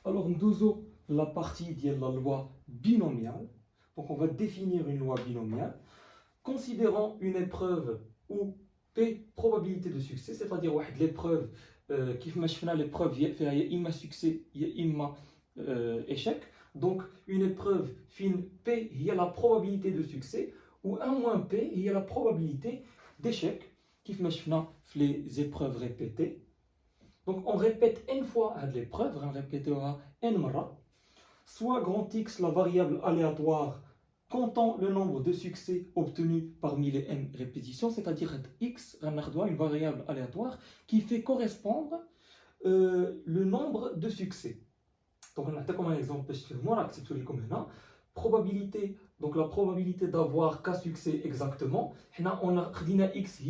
Alors, nous la partie de la loi binomiale. Donc, on va définir une loi binomiale. Considérant une épreuve où P probabilité de succès, c'est-à-dire l'épreuve qui fait l'épreuve, il y a imma succès, il y a imma échec. Donc, une épreuve fin P, il y a la probabilité de succès, ou 1 moins P, il y a la probabilité d'échec, qui fait les épreuves répétées. Donc, on répète n fois l'épreuve, on répète n fois, soit grand X, la variable aléatoire, comptant le nombre de succès obtenus parmi les n répétitions, c'est-à-dire x, une variable aléatoire qui fait correspondre le nombre de succès. Donc, on a comme un exemple, probabilité, donc la probabilité d'avoir k succès exactement, on a x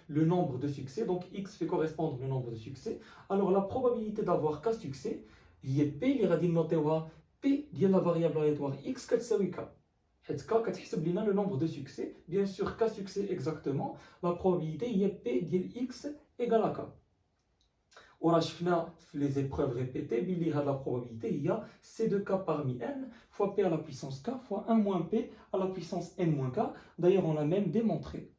le nombre de succès, donc x fait correspondre le nombre de succès. Alors la probabilité d'avoir k succès, il y a p, il y a P de la variable aléatoire x كتساوي k. حيت k كتحسب لنا le nombre de succès. Bien sûr, k succès exactement, la probabilité il y a P ديال x égale à k. وراه شفنا في les épreuves répétées بلي هاد la probabilité il y a c de k parmi n fois p à la puissance k fois 1 moins p à la puissance n moins k. D'ailleurs, on l'a même démontré.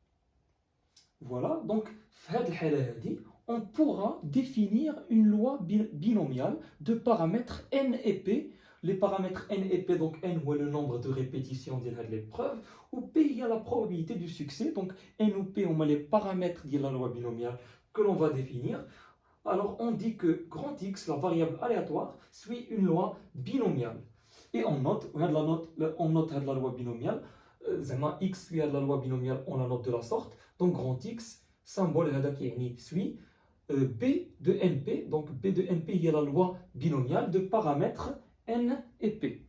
Voilà, donc في هاد الحالة هادي on pourra définir une loi binomiale de paramètres n et p. Les paramètres n et p, donc n ou le nombre de répétitions de l'épreuve, ou p il y a la probabilité du succès, donc n ou p on a les paramètres de la loi binomiale que l'on va définir. Alors on dit que grand X, la variable aléatoire, suit une loi binomiale. Et on note la loi binomiale, x suit la loi binomiale, on la note de la sorte, donc grand X, symbole qui suit B de NP, donc B de NP, il y a la loi binomiale de paramètres N et P.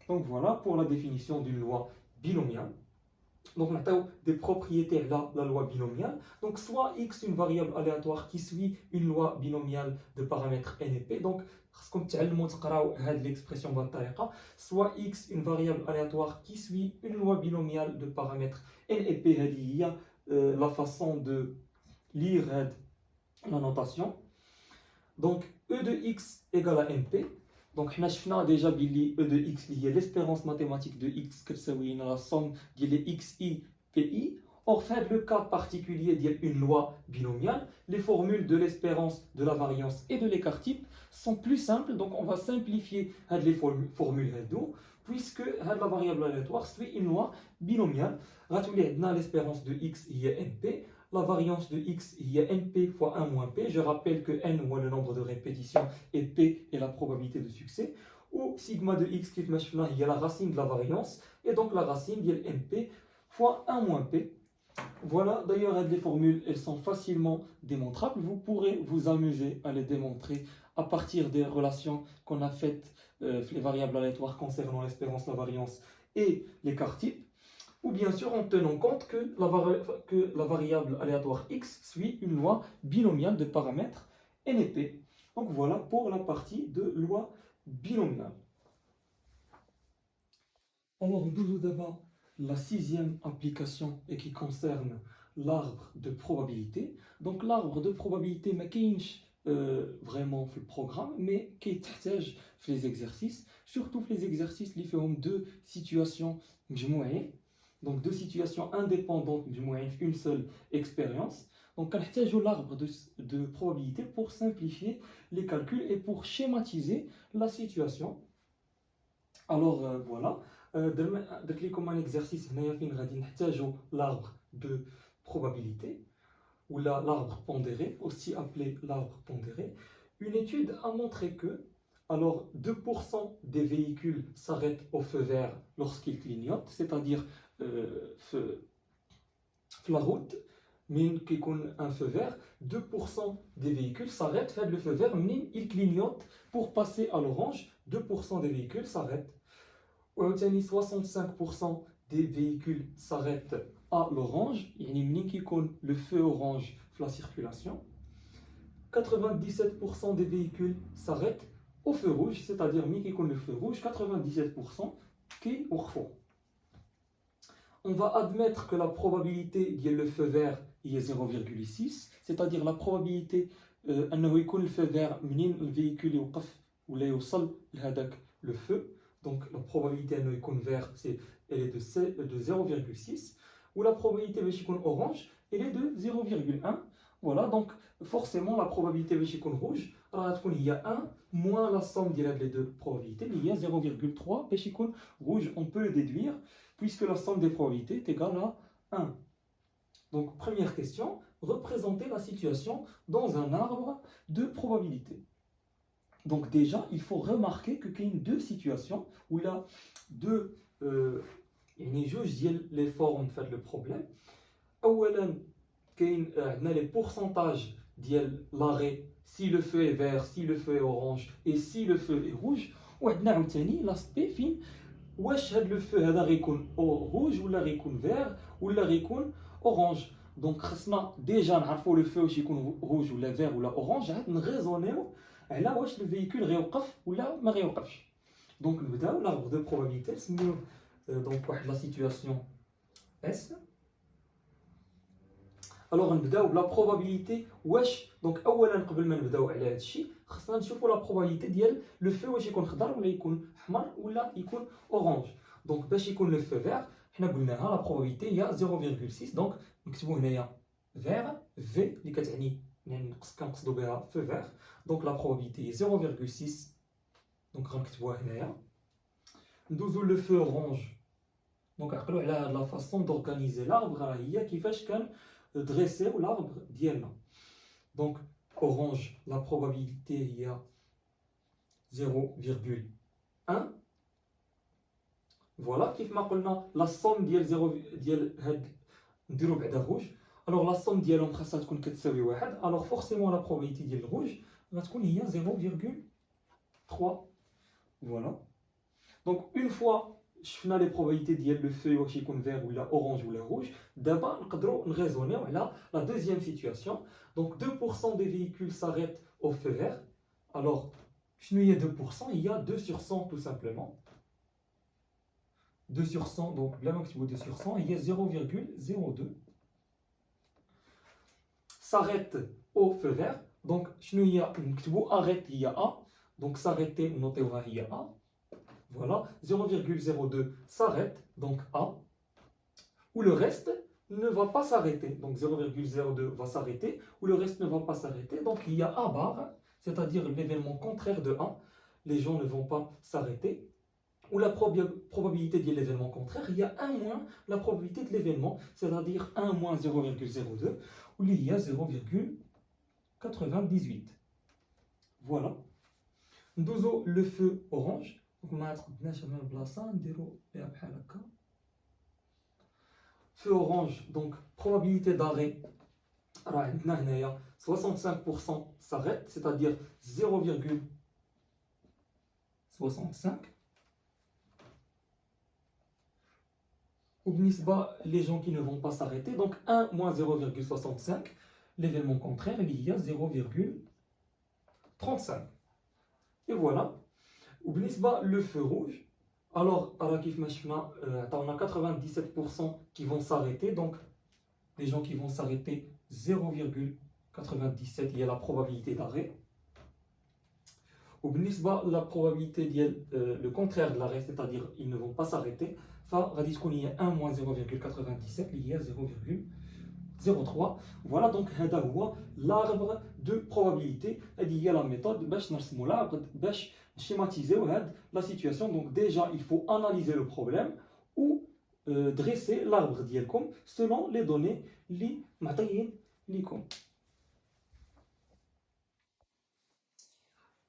Donc voilà pour la définition d'une loi binomiale. Donc on a des propriétés de la loi binomiale. Donc soit x une variable aléatoire qui suit une loi binomiale de paramètres n et p. Donc comme l'expression soit x une variable aléatoire qui suit une loi binomiale de paramètres n et p. Il y a la façon de lire la notation. Donc e de x égale à np. Donc, on a déjà vu E de x lié à l'espérance mathématique de x, que c'est la somme de xi, pi. Or, fait le cas particulier d'une loi binomiale, les formules de l'espérance, de la variance et de l'écart type sont plus simples. Donc, on va simplifier les formules puisque la variable aléatoire suit une loi binomiale. L'espérance de x il y a np. La variance de x, il y a np fois 1 moins p. Je rappelle que n est le nombre de répétitions et p est la probabilité de succès. Ou sigma de x, il y a la racine de la variance. Et donc la racine, il y a np fois 1 moins p. Voilà, d'ailleurs, les formules, elles sont facilement démontrables. Vous pourrez vous amuser à les démontrer à partir des relations qu'on a faites, les variables aléatoires concernant l'espérance, la variance et l'écart type. Ou bien sûr en tenant compte que la variable aléatoire x suit une loi binomiale de paramètres n et p. Donc voilà pour la partie de loi binomiale. Alors nous d'abord la 6e application et qui concerne l'arbre de probabilité. Donc l'arbre de probabilité ما كاينش vraiment في le programme, mais كيتحتاج في les exercices, surtout في les exercices اللي فيهم deux situations مجموعين. Donc deux situations indépendantes du moyen une seule expérience. Donc on a l'arbre de probabilité pour simplifier les calculs et pour schématiser la situation. Alors voilà, comme un exercice, l'arbre de probabilité ou l'arbre pondéré, aussi appelé l'arbre pondéré. Une étude a montré que alors 2% des véhicules s'arrêtent au feu vert lorsqu'ils clignotent, c'est-à-dire la route, mais qui connaît un feu vert, 2% des véhicules s'arrêtent, fait le feu vert, mais ils clignotent pour passer à l'orange, 2% des véhicules s'arrêtent. 65% des véhicules s'arrêtent à l'orange, qui connaît le feu orange la circulation. 97% des véhicules s'arrêtent au feu rouge, c'est-à-dire qui connaît le feu rouge, 97% qui au fond. On va admettre que la probabilité de le feu vert est 0,6, c'est-à-dire la probabilité que le feu vert le véhicule ولا يوصل لهذاك le feu. Donc la probabilité انه يكون vert elle est de 0,6 ou la probabilité باش يكون orange elle est de 0,1. Voilà, donc forcément la probabilité باش يكون rouge راه غتكون هي 1 moins la somme ديال هاد les deux probabilités اللي هي 0,3 باش يكون rouge. On peut le déduire puisque la somme des probabilités est égale à 1. Donc première question, représenter la situation dans un arbre de probabilité. Donc déjà, il faut remarquer qu'il y a deux situations où il y a deux les formes de le problème. أولاً كاين عندنا les pourcentages ديال l'arrêt si le feu est vert, si le feu est orange et si le feu est rouge. وعندنا عاوتاني l'aspect فين واش هاد لو فو هذا غيكون rouge ولا غيكون vert ولا غيكون orange. Donc خصنا ديجا نعرفوا لو فو واش يكون rouge ولا vert ولا orange عاد نغيزونيو على واش الفيكول غيوقف ولا ما غيوقفش. دونك نبداو l'arbre de probabilité نسميوه دونك واحد لا سيتوياسيون اس. الوغ نبداو بلا بروبابيليتي واش دونك اولا قبل ما نبداو على هذا الشيء خصنا نشوفوا لا بروبابيليتي ديال لو فو واش يكون خضر ولا يكون احمر ولا يكون اورانج. دونك باش يكون لو فو فير حنا قلناها لا بروبابيليتي هي 0,6. دونك نكتبوا هنايا فير في اللي كتعني يعني كنقصدوا بها فو فير. دونك لا بروبابيليتي هي 0,6. دونك غنكتبوها هنايا. ندوزو لو فو اورانج. دونك عقلوا على هاد لا فاصون دورغانيزي لاربر راه هي كيفاش كان dresser l'arbre d'Ielna. Donc, orange, la probabilité il y a 0,1. Voilà, كيف ما قلنا la somme ديال 0 ديال هاد نديرو بعدا rouge. Alors la somme ديالهم خاصها تكون كتساوي 1. Alors forcément la probabilité ديال rouge غتكون هي 0,3. Voilà. Donc une fois شفنا لي probabilités ديال لو فو واش يكون vert ولا orange ولا rouge, دابا نقدروا نغيزونيو على la deuxième situation. Donc 2% des véhicules s'arrêtent au feu vert. Alors شنو هي 2%? Il y a 2 sur 100 tout simplement. 2 sur 100, donc بلا ما نكتبوا 2 sur 100 هي 0,02 s'arrête au feu vert. Donc شنو هي نكتبوا arrête هي A. Donc s'arrêter نوطيوها هي A. Voilà, 0,02 s'arrête, donc A, ou le reste ne va pas s'arrêter. Donc 0,02 va s'arrêter, ou le reste ne va pas s'arrêter. Donc il y a A bar, c'est-à-dire l'événement contraire de A. Les gens ne vont pas s'arrêter. Ou la probabilité de l'événement contraire, il y a 1 moins la probabilité de l'événement, c'est-à-dire 1 moins 0,02, où il y a 0,98. Voilà. Nous le feu orange. Donc, ما تقدناش على البلاصه نديرو ليها بحال هكا. Feu orange, donc probabilité d'arrêt راه عندنا هنايا 65% s'arrête, c'est-à-dire 0,65. وبالنسبه les gens qui ne vont pas s'arrêter, donc 1 moins 0,65, l'événement contraire il y a 0,35. Et voilà. وبالنسبه le feu rouge, alors كيف ما شفنا عطاونا 97% qui vont s'arrêter. Donc les gens qui vont s'arrêter 0,97 il y a la probabilité d'arrêt. وبالنسبه la probabilité ديال le contraire de l'arrêt, c'est-à-dire ils ne vont pas s'arrêter, فغادي تكون هي 1 moins 0,97 اللي هي 0,03. Voilà, donc هذا هو l'arbre de probabilité. هذه هي la méthode باش نرسموا l'arbre باش schématiser la situation. Donc déjà il faut analyser le problème ou dresser l'arbre ديالكم selon les données اللي معطيين ليكم.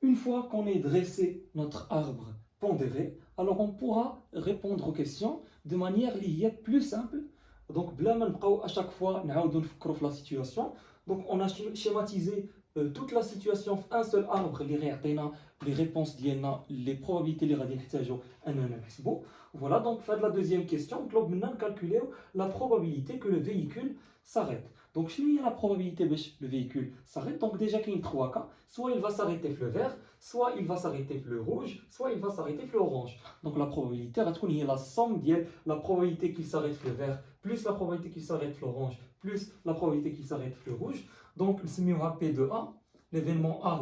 Une fois qu'on ait dressé notre arbre pondéré, alors on pourra répondre aux questions de manière اللي هي plus simple. Donc بلا ما نبقاو à chaque fois نعاودو نفكروا في la situation. Donc on a schématisé toute la situation في un seul arbre اللي غيعطينا les réponses ديالنا les probabilités اللي غادي نحتاجو اننا نحسبو. Voilà, donc في la deuxième question نطلب منا نكالكوليو la probabilité que le véhicule s'arrête. Donc شنو هي la probabilité باش le véhicule s'arrête? Donc déjà كاين 3 cas, soit il va s'arrêter في le vert, soit il va s'arrêter في le rouge, soit il va s'arrêter في l'orange. Donc la probabilité غتكون هي la somme ديال la probabilité qu'il s'arrête في le vert plus la probabilité qu'il s'arrête في l'orange plus la probabilité qu'il s'arrête في le rouge. Donc نسميوها P de A. l'événement A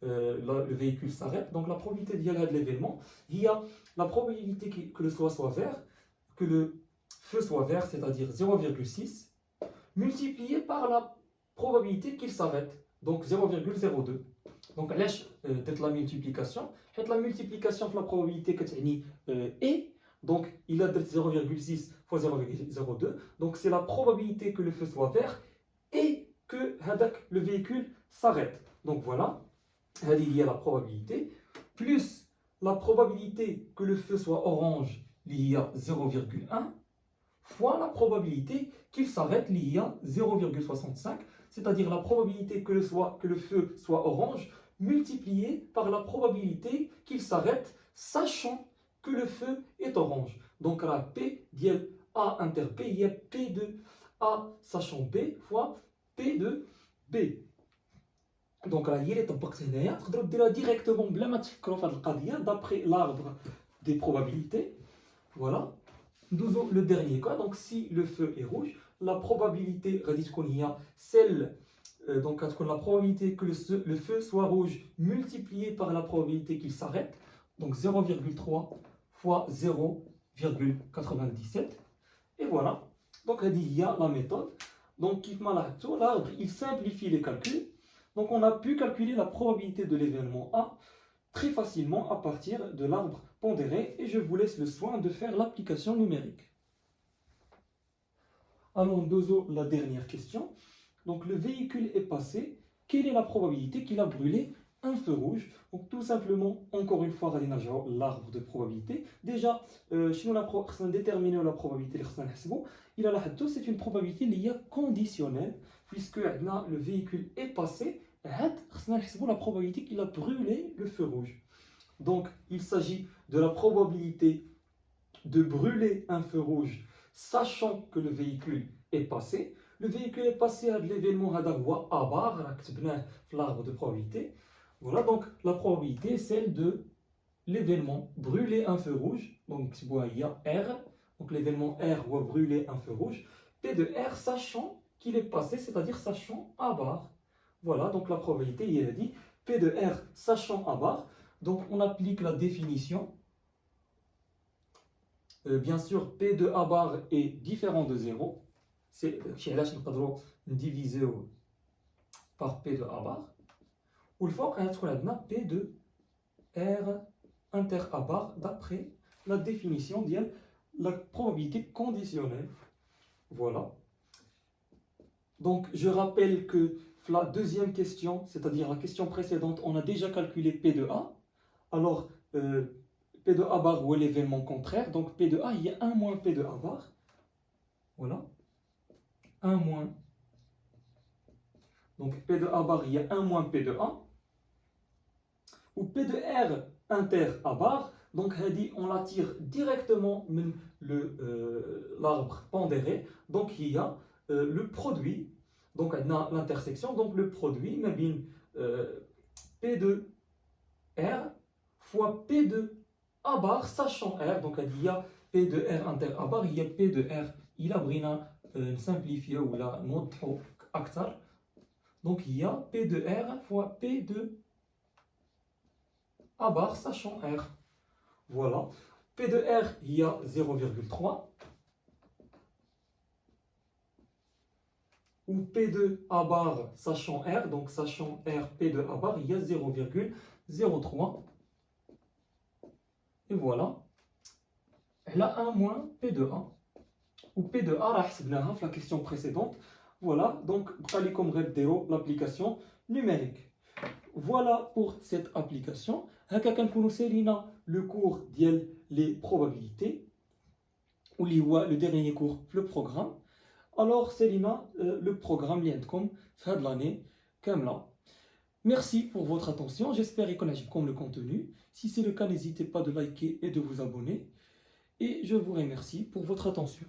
le véhicule s'arrête. Donc la probabilité d'y aller de l'événement, il y a la probabilité que le soit vert, que le feu soit vert, c'est-à-dire 0,6, multiplié par la probabilité qu'il s'arrête, donc 0,02. Donc laisse la multiplication. La multiplication de la probabilité que tu est, donc il a 0,6 fois 0,02. Donc c'est la probabilité que le feu soit vert et que le véhicule s'arrête. Donc voilà, il y a la probabilité, plus la probabilité que le feu soit orange, il y a 0,1, fois la probabilité qu'il s'arrête, il y a 0,65, c'est-à-dire la probabilité que le feu soit orange, multipliée par la probabilité qu'il s'arrête, sachant que le feu est orange. Donc la P dièle A inter P, il y a P de A sachant B fois P de B. Donc là, il est directement d'après l'arbre des probabilités. Voilà. Le dernier cas, donc si le feu est rouge, la probabilité, celle, donc la probabilité que le feu soit rouge multipliée par la probabilité qu'il s'arrête, donc 0,3 fois 0,97. Et voilà, donc il y a la méthode. Donc l'arbre, il simplifie les calculs. Donc on a pu calculer la probabilité de l'événement A très facilement à partir de l'arbre pondéré et je vous laisse le soin de faire l'application numérique. Allons la dernière question. Donc le véhicule est passé. Quelle est la probabilité qu'il a brûlé un feu rouge? Donc tout simplement, encore une fois, l'arbre de probabilité. Déjà, si on a déterminé la probabilité, c'est une probabilité liée conditionnelle, puisque le véhicule est passé, la probabilité qu'il a brûlé le feu rouge. Donc il s'agit de la probabilité de brûler un feu rouge, sachant que le véhicule est passé. Le véhicule est passé à l'événement abar, l'arbre de probabilité. Voilà, donc la probabilité est celle de l'événement brûler un feu rouge. Donc il y a R, donc l'événement R va brûler un feu rouge. P de R, sachant qu'il est passé, c'est-à-dire sachant abar. Voilà, donc la probabilité, il a dit P de R, sachant abar. Donc on applique la définition. Bien sûr, P de A bar est différent de 0. C'est divisé par P de A bar. Ou le fois qu'on a P de R inter A bar d'après la définition de la probabilité conditionnelle. Voilà. Donc je rappelle que la deuxième question, c'est-à-dire la question précédente, on a déjà calculé P de A. Alors, P de A bar ou l'événement contraire. Donc P de A, il y a 1 moins P de A bar. Voilà. 1 moins. Donc P de A bar, il y a 1 moins P de A. Ou P de R inter A bar. Donc on la tire directement l'arbre pondéré. Donc il y a le produit. Donc on a l'intersection. Donc le produit, P de R fois P de A bar, sachant R, donc il y a P de R inter A bar, il y a P de R, il a brina simplifié ou la notre actar. Donc il y a P de R fois P de A bar, sachant R. Voilà. P de R, il y a 0,3. Ou P de A bar, sachant R, donc sachant R, P de A bar, il y a 0,03. Et voilà. Elle a 1 moins P de A. Ou P de A, la question précédente. Voilà, donc comme l'application numérique. Voilà pour cette application. Le cours les probabilités. Ou le dernier cours, le programme. Alors, Célina, le programme l'année Kamla. Merci pour votre attention. J'espère qu'on a comme le contenu. Si c'est le cas, n'hésitez pas de liker et de vous abonner. Et je vous remercie pour votre attention.